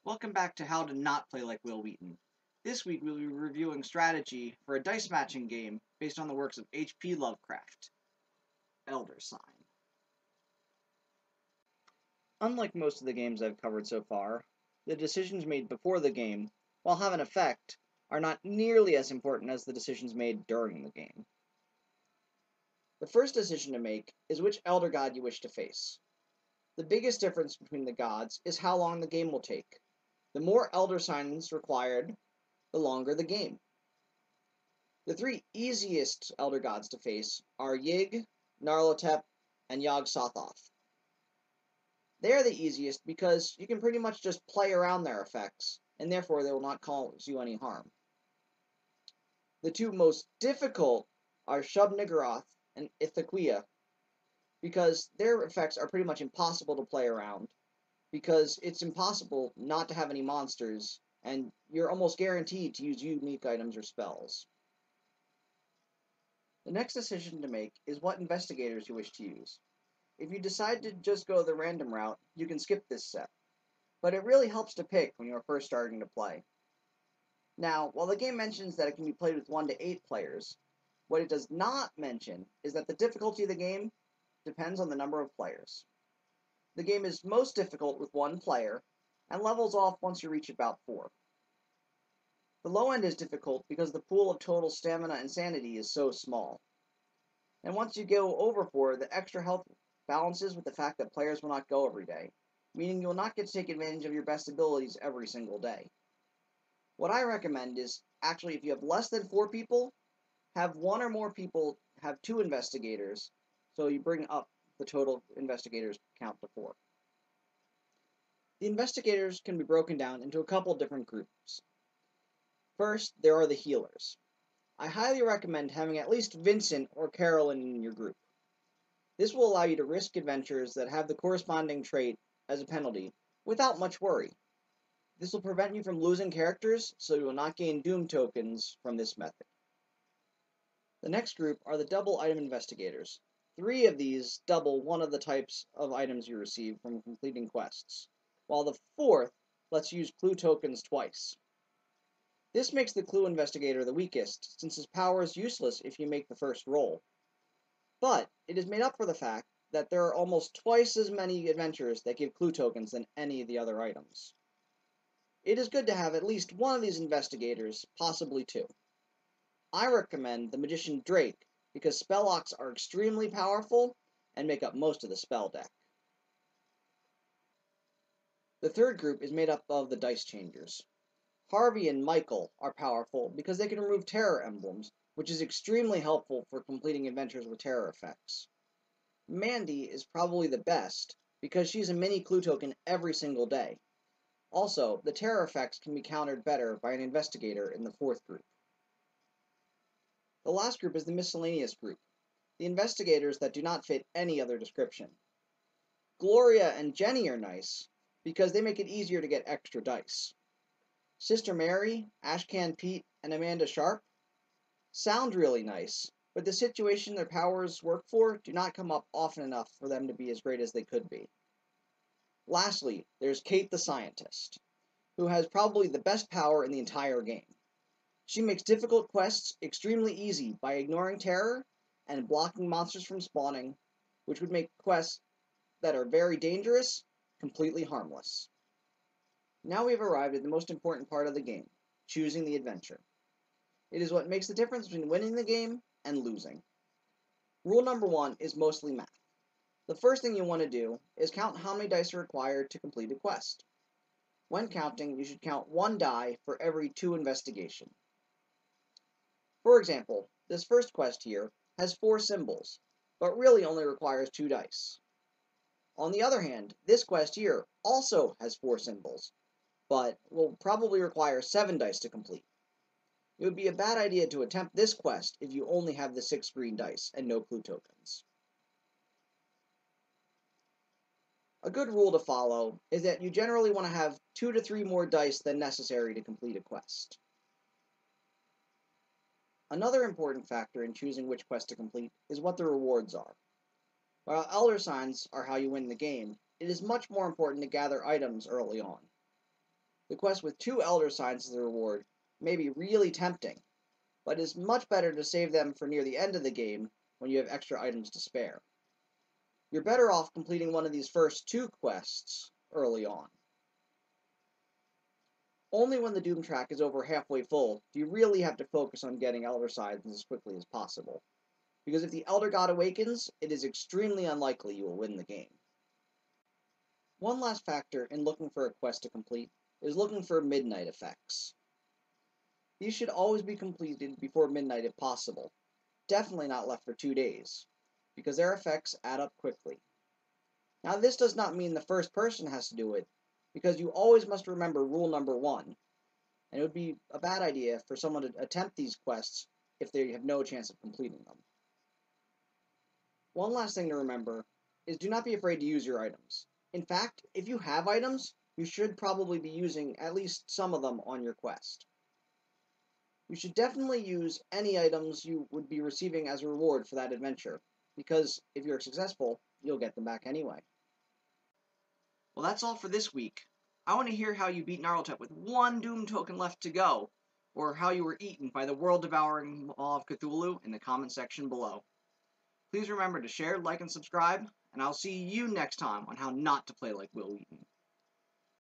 Welcome back to How to Not Play Like Wil Wheaton. This week we'll be reviewing strategy for a dice matching game based on the works of H.P. Lovecraft, Elder Sign. Unlike most of the games I've covered so far, the decisions made before the game, while have an effect, are not nearly as important as the decisions made during the game. The first decision to make is which Elder God you wish to face. The biggest difference between the gods is how long the game will take. The more Elder Signs required, the longer the game. The three easiest Elder Gods to face are Yig, Nyarlathotep, and Yog-Sothoth. They are the easiest because you can pretty much just play around their effects, and therefore they will not cause you any harm. The two most difficult are Shub-Niggurath and Ithaquia, because their effects are pretty much impossible to play around, because it's impossible not to have any monsters, and you're almost guaranteed to use unique items or spells. The next decision to make is what investigators you wish to use. If you decide to just go the random route, you can skip this step, but it really helps to pick when you're first starting to play. Now, while the game mentions that it can be played with 1 to 8 players, what it does not mention is that the difficulty of the game depends on the number of players. The game is most difficult with 1 player, and levels off once you reach about 4. The low end is difficult because the pool of total stamina and sanity is so small. And once you go over 4, the extra health balances with the fact that players will not go every day, meaning you will not get to take advantage of your best abilities every single day. What I recommend is, actually, if you have less than 4 people, have 1 or more people have 2 investigators, so you bring up the total investigators count to 4. The investigators can be broken down into a couple different groups. First, there are the healers. I highly recommend having at least Vincent or Carolyn in your group. This will allow you to risk adventures that have the corresponding trait as a penalty without much worry. This will prevent you from losing characters, so you will not gain Doom tokens from this method. The next group are the double item investigators. 3 of these double one of the types of items you receive from completing quests, while the 4th lets you use clue tokens twice. This makes the clue investigator the weakest, since his power is useless if you make the first roll. But it is made up for the fact that there are almost twice as many adventures that give clue tokens than any of the other items. It is good to have at least one of these investigators, possibly 2. I recommend the Magician Drake, because spell locks are extremely powerful and make up most of the spell deck. The third group is made up of the Dice Changers. Harvey and Michael are powerful because they can remove terror emblems, which is extremely helpful for completing adventures with terror effects. Mandy is probably the best because she's a mini clue token every single day. Also, the terror effects can be countered better by an investigator in the 4th group. The last group is the Miscellaneous Group, the investigators that do not fit any other description. Gloria and Jenny are nice because they make it easier to get extra dice. Sister Mary, Ashcan Pete, and Amanda Sharp sound really nice, but the situation their powers work for do not come up often enough for them to be as great as they could be. Lastly, there's Kate the Scientist, who has probably the best power in the entire game. She makes difficult quests extremely easy by ignoring terror and blocking monsters from spawning, which would make quests that are very dangerous completely harmless. Now we've arrived at the most important part of the game, choosing the adventure. It is what makes the difference between winning the game and losing. Rule number 1 is mostly math. The first thing you want to do is count how many dice are required to complete a quest. When counting, you should count 1 die for every 2 investigation. For example, this first quest here has 4 symbols, but really only requires 2 dice. On the other hand, this quest here also has 4 symbols, but will probably require 7 dice to complete. It would be a bad idea to attempt this quest if you only have the 6 green dice and no clue tokens. A good rule to follow is that you generally want to have 2 to 3 more dice than necessary to complete a quest. Another important factor in choosing which quest to complete is what the rewards are. While Elder Signs are how you win the game, it is much more important to gather items early on. The quest with 2 Elder Signs as a reward may be really tempting, but it is much better to save them for near the end of the game when you have extra items to spare. You're better off completing one of these first 2 quests early on. Only when the Doom track is over halfway full do you really have to focus on getting Elder Signs as quickly as possible, because if the Elder God awakens, it is extremely unlikely you will win the game. One last factor in looking for a quest to complete is looking for midnight effects. These should always be completed before midnight if possible, definitely not left for 2 days, because their effects add up quickly. Now this does not mean the first person has to do it, because you always must remember rule number 1, and it would be a bad idea for someone to attempt these quests if they have no chance of completing them. One last thing to remember is do not be afraid to use your items. In fact, if you have items, you should probably be using at least some of them on your quest. You should definitely use any items you would be receiving as a reward for that adventure, because if you're successful, you'll get them back anyway. Well, that's all for this week. I want to hear how you beat Gnarltep with 1 Doom token left to go, or how you were eaten by the world-devouring Maw of Cthulhu in the comment section below. Please remember to share, like, and subscribe, and I'll see you next time on how not to play like Wil Wheaton.